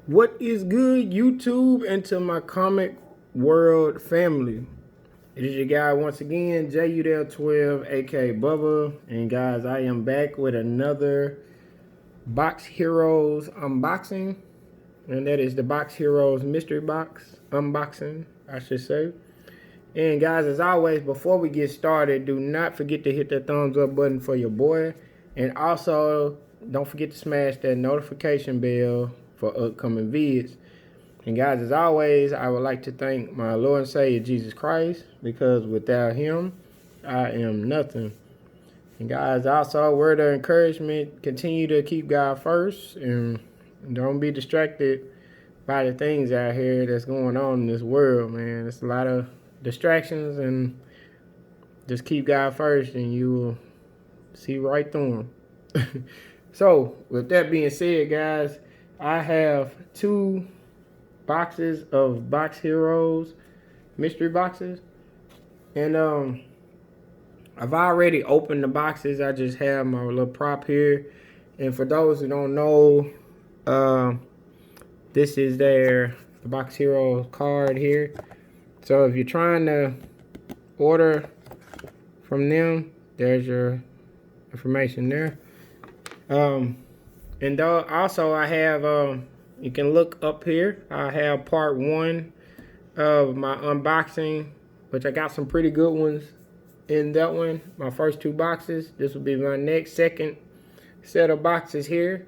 What is good, YouTube, and to my comic world family? It is your guy once again, Udell 12, aka Bubba. And guys, I am back with another Box Heroes unboxing. And that is the Box Heroes mystery box unboxing, I should say. And guys, as always, before we get started, do not forget to hit that thumbs up button for your boy. And also, don't forget to smash that notification bell for upcoming vids. And guys, as always, I would like to thank my Lord and Savior Jesus Christ, because without him, I am nothing. And guys, also a word of encouragement, continue to keep God first and don't be distracted by the things out here that's going on in this world, man. It's a lot of distractions, and just keep God first and you will see right through them. So with that being said, guys, I have two boxes of Box Heroes mystery boxes, and I've already opened the boxes. I just have my little prop here, and for those who don't know, this is the Box Hero card here. So if you're trying to order from them, there's your information there. And also I have, you can look up here, I have part 1 of my unboxing, which I got some pretty good ones in that one. My first 2 boxes. This will be my second set of boxes here.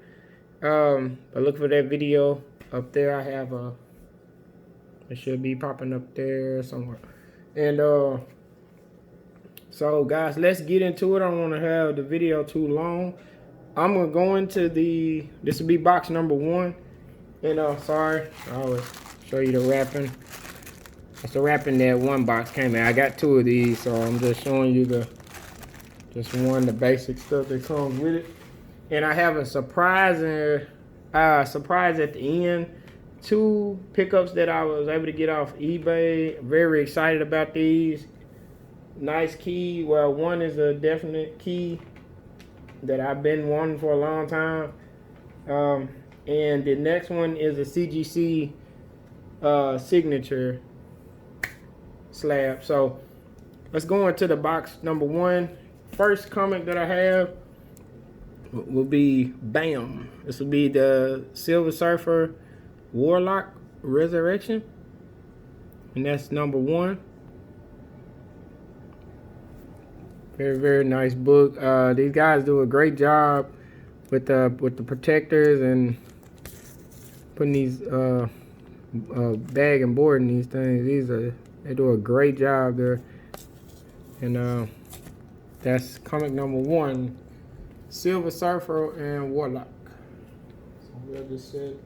But look for that video up there. I have it should be popping up there somewhere. And so guys, let's get into it. I don't want to have the video too long. I'm gonna go into this will be box number 1. And sorry, I always show you the wrapping. That's the wrapping that one box came in. I got 2 of these, so I'm just showing you the basic stuff that comes with it. And I have a surprise at the end. 2 pickups that I was able to get off eBay. Very excited about these. Nice key. Well, one is a definite key that I've been wanting for a long time. And the next one is a CGC signature slab. So let's go into the box number 1. First comic that I have will be BAM. This will be the Silver Surfer Warlock Resurrection, and that's number 1. Very, very nice book. These guys do a great job with the protectors and putting these bag and board in these things. They do a great job there. And that's comic number 1, Silver Surfer and Warlock. So we'll just set it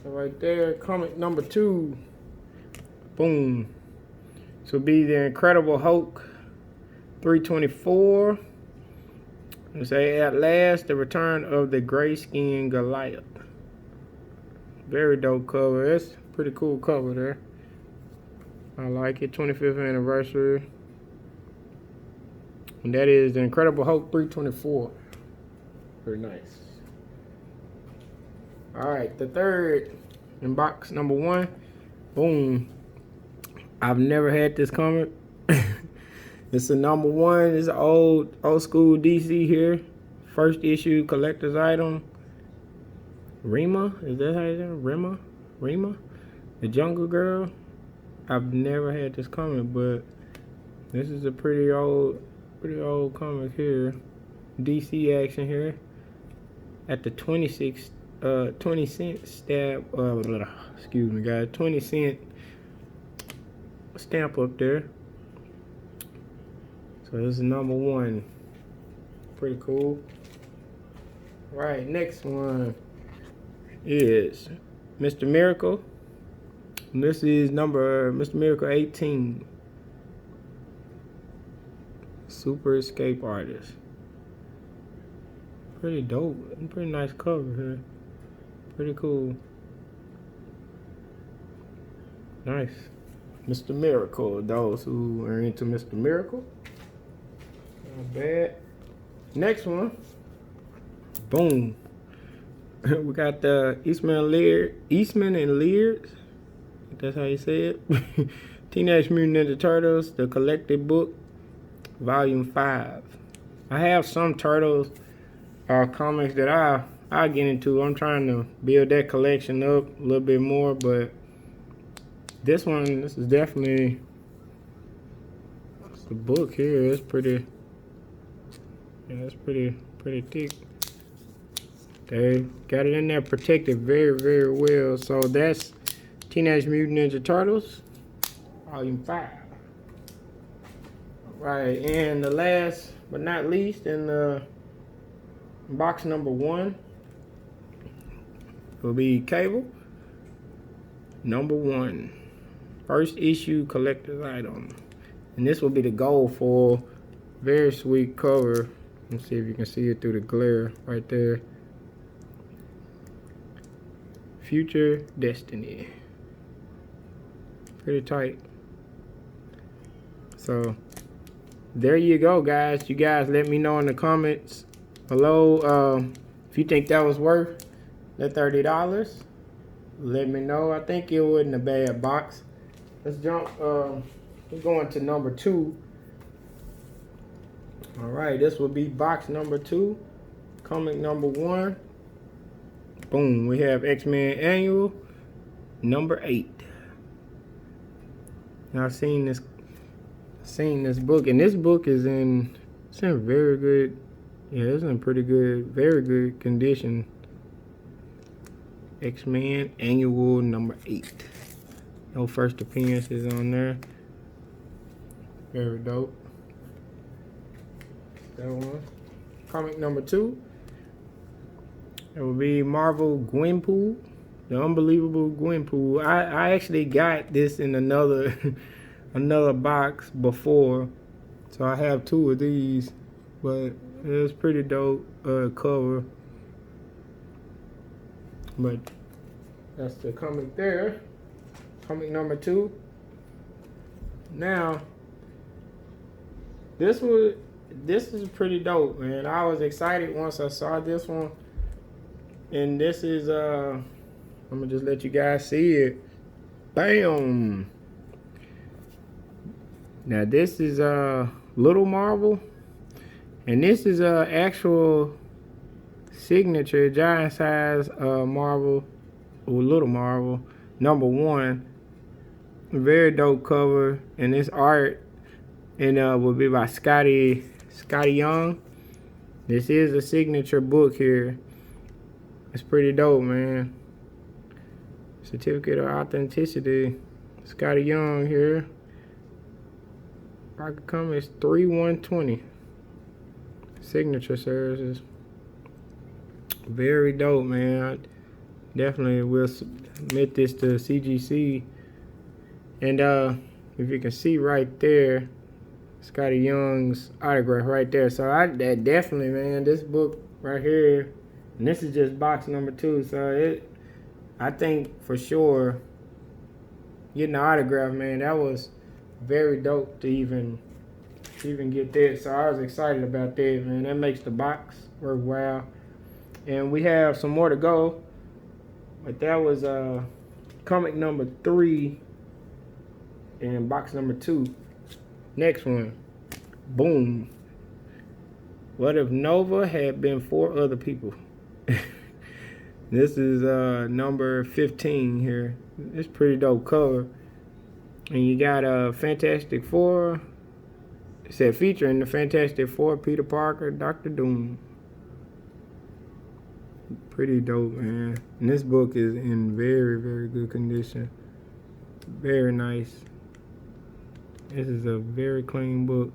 right there. Comic number 2, boom. This will be the Incredible Hulk 324. Let's say, at last, the return of the gray-skinned Goliath. Very dope cover. That's a pretty cool cover there. I like it. 25th anniversary. And that is the Incredible Hulk 324. Very nice. Alright, the third in box number 1. Boom. I've never had this comic. It's a number 1. It's an old school DC here. First issue collector's item. Rima, is that how you say it? Rima, the Jungle Girl. I've never had this comic, but this is a pretty old comic here. DC action here at the 20 cent stamp. Excuse me, guys. 20 cent stamp up there. So this is number 1. Pretty cool. Right, next one is Mr. Miracle. And this is Mr. Miracle 18. Super Escape Artist. Pretty dope. Pretty nice cover here. Pretty cool. Nice. Mr. Miracle. Those who are into Mr. Miracle. Not bad. Next one. Boom. We got the Eastman and Lear. That's how you say it. Teenage Mutant Ninja Turtles, the collected book, volume 5. I have some Turtles comics that I get into. I'm trying to build that collection up a little bit more, but this is definitely the book here. It's pretty, yeah, it's pretty thick. They got it in there protected very, very well. So that's Teenage Mutant Ninja Turtles, volume 5. Right, and the last but not least, in box number 1 will be Cable, number 1. First issue collector's item. And this will be the gold foil. Very sweet cover. Let's see if you can see it through the glare right there. Future Destiny. Pretty tight. So there you go, guys. You guys let me know in the comments below if you think that was worth the $30. Let me know. I think it wasn't a bad box. Let's jump. We're going to number 2. All right, this will be box number 2. Comic number 1. Boom. We have X-Men Annual number 8. Now I've seen this book, and this book is in very good. Yeah, it's in pretty good, very good condition. X-Men Annual number 8. No first appearances on there. Very dope. That one. Comic number 2. It will be Marvel Gwenpool, the Unbelievable Gwenpool. I actually got this in another another box before, so I have 2 of these, but it's pretty dope cover. But that's the comic there. Comic number 2. Now, this is pretty dope, man. I was excited once I saw this one. And this is I'm gonna just let you guys see it. Bam. Now this is Little Marvel, and this is actual signature giant size Marvel, or Little Marvel number 1. Very dope cover, and this art and will be by Scotty Young. This is a signature book here. It's pretty dope, man. Certificate of Authenticity. Scotty Young here. Rocket Comics 3120. Signature services. Very dope, man. I definitely will submit this to CGC. And if you can see right there, Scotty Young's autograph right there. So that definitely, man, this book right here. And this is just box number 2, so I think for sure getting the autograph, man, that was very dope to even get that. So I was excited about that, man. That makes the box worthwhile. And we have some more to go, but that was comic number 3 and box number 2. Next one, boom. What if Nova had been 4 other people? This is number 15 here. It's pretty dope cover. And you got Fantastic Four. It said featuring the Fantastic Four, Peter Parker, Dr. Doom. Pretty dope, man. And this book is in very, very good condition. Very nice. This is a very clean book.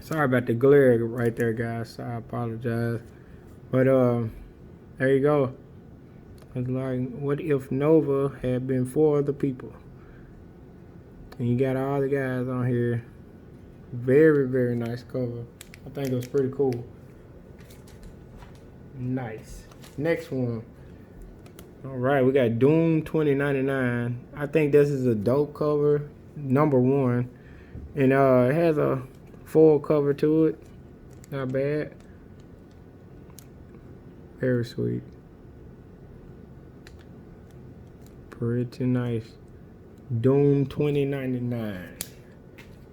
Sorry about the glare right there, guys. I apologize. But there you go. It's like, what if Nova had been 4 other people? And you got all the guys on here. Very, very nice cover. I think it was pretty cool. Nice. Next one. All right, we got Doom 2099. I think this is a dope cover, number 1. And it has a full cover to it. Not bad. Very sweet. Pretty nice. Doom 2099.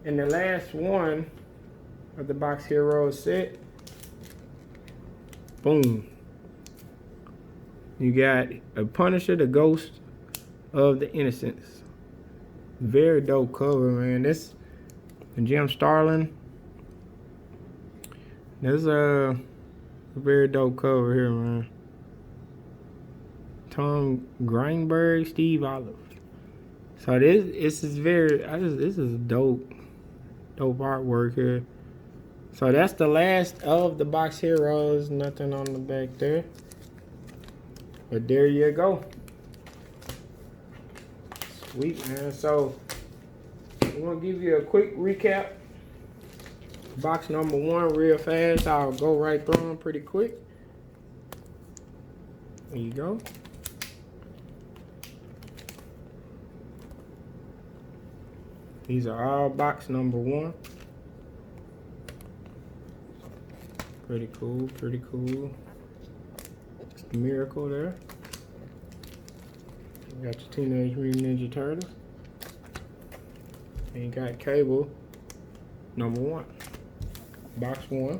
And the last one of the Box Hero set. Boom. You got a Punisher, the Ghost of the Innocents. Very dope cover, man. This Jim Starlin. This is a very dope cover here, man. Tom Greenberg, Steve Olive. So this is this is dope artwork here. So that's the last of the Box Heroes. Nothing on the back there. But there you go. Sweet, man. So I'm gonna give you a quick recap. Box number 1 real fast. I'll go right through them pretty quick. There you go. These are all box number 1. Pretty cool, pretty cool. It's the Miracle there. You got your Teenage Mutant Ninja Turtles. And you got Cable number 1. Box 1.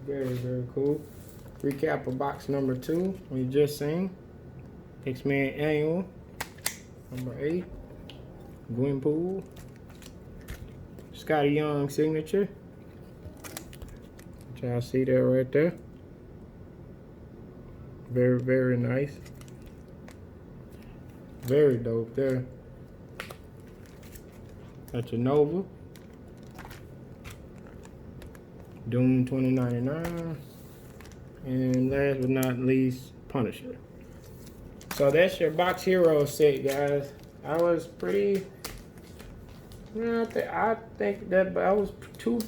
Very, very cool. Recap of box number 2. We just seen X-Men Annual number 8. Gwenpool. Scotty Young signature. Y'all see that right there? Very, very nice. Very dope there. Got your Nova. Doom 2099. And last but not least, Punisher. So that's your Box Hero set, guys. I was pretty... I think that was 2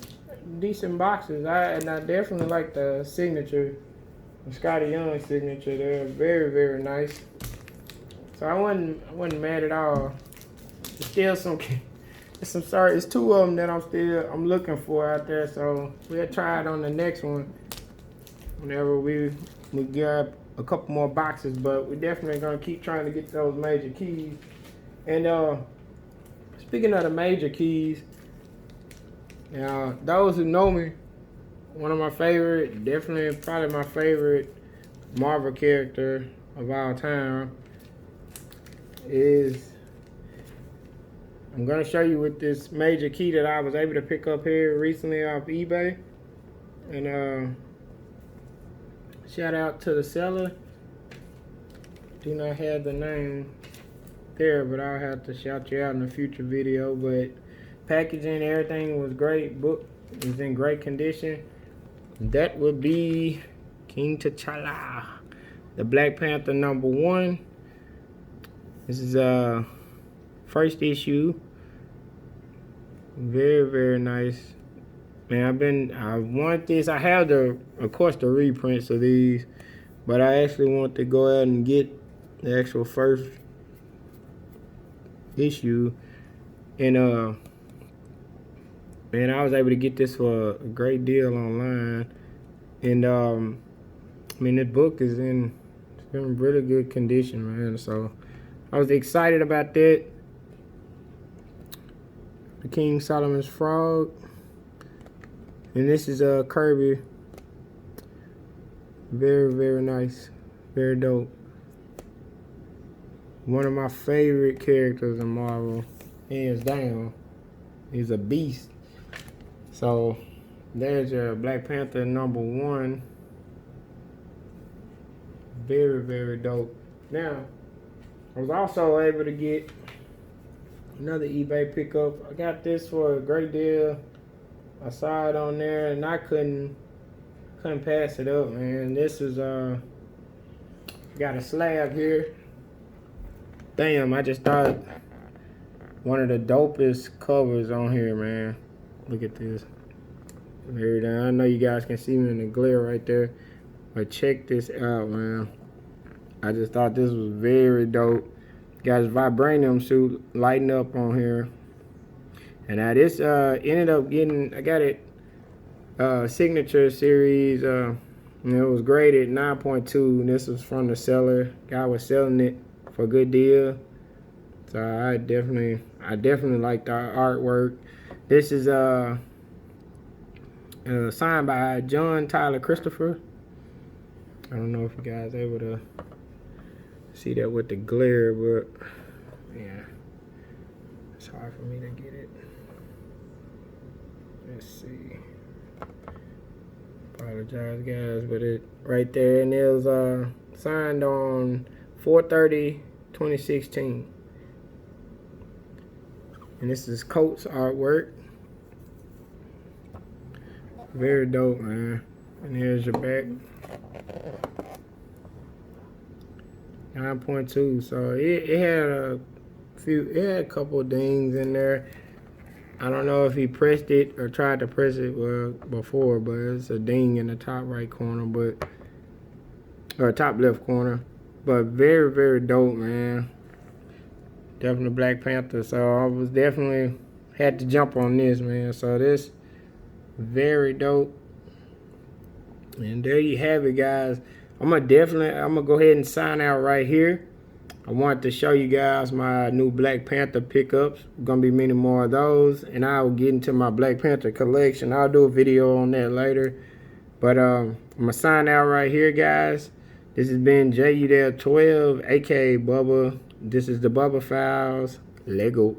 decent boxes. I definitely like the signature, the Scotty Young signature. They're very, very nice. So I wasn't mad at all. There's still some it's 2 of them that I'm looking for out there. So we'll try it on the next one whenever we get a couple more boxes. But we're definitely gonna keep trying to get those major keys. And speaking of the major keys, now those who know me, one of my favorite, definitely probably my favorite Marvel character of all time is, I'm gonna show you with this major key that I was able to pick up here recently off eBay. And shout out to the seller. Do not have the name there, but I'll have to shout you out in a future video. But packaging, everything was great. Book is in great condition. That would be King T'Challa, the Black Panther number 1. This is first issue. Very, very nice. Man, I want this. I have of course the reprints of these, but I actually want to go ahead and get the actual first issue. And man, I was able to get this for a great deal online. And I mean, this book is in really good condition, man. So I was excited about that. The King Solomon's Frog. And this is Kirby. Very, very nice. Very dope. One of my favorite characters in Marvel, hands down. He's a beast. So there's your Black Panther number 1. Very, very dope. Now, I was also able to get another eBay pickup. I got this for a great deal. I saw it on there and I couldn't pass it up, man. This is got a slab here. Damn, I just thought one of the dopest covers on here, man. Look at this. Here, I know you guys can see me in the glare right there, but check this out, man. I just thought this was very dope. Got his vibranium suit lighting up on here. And now this ended up getting, I got it signature series. It was graded 9.2, and this was from the seller. Guy was selling it for a good deal. So I definitely like the artwork. This is signed by John Tyler Christopher. I don't know if you guys are able to see that with the glare, but yeah, it's hard for me to get it. Let's see. Apologize, guys, but it right there, and it was signed on 4/30/2016. And this is Coates artwork. Very dope, man. And here's your back. 9.2. So it had a couple of dings in there. I don't know if he pressed it or tried to press it before, but it's a ding in the top right corner, or top left corner. But very, very dope, man. Definitely Black Panther. So I was definitely had to jump on this, man. So this very dope. And there you have it, guys. I'm gonna go ahead and sign out right here. I wanted to show you guys my new Black Panther pickups. Gonna be many more of those, and I will get into my Black Panther collection. I'll do a video on that later. But I'm gonna sign out right here, guys. This has been Udell 12, aka Bubba. This is the Bubba Files. Lego.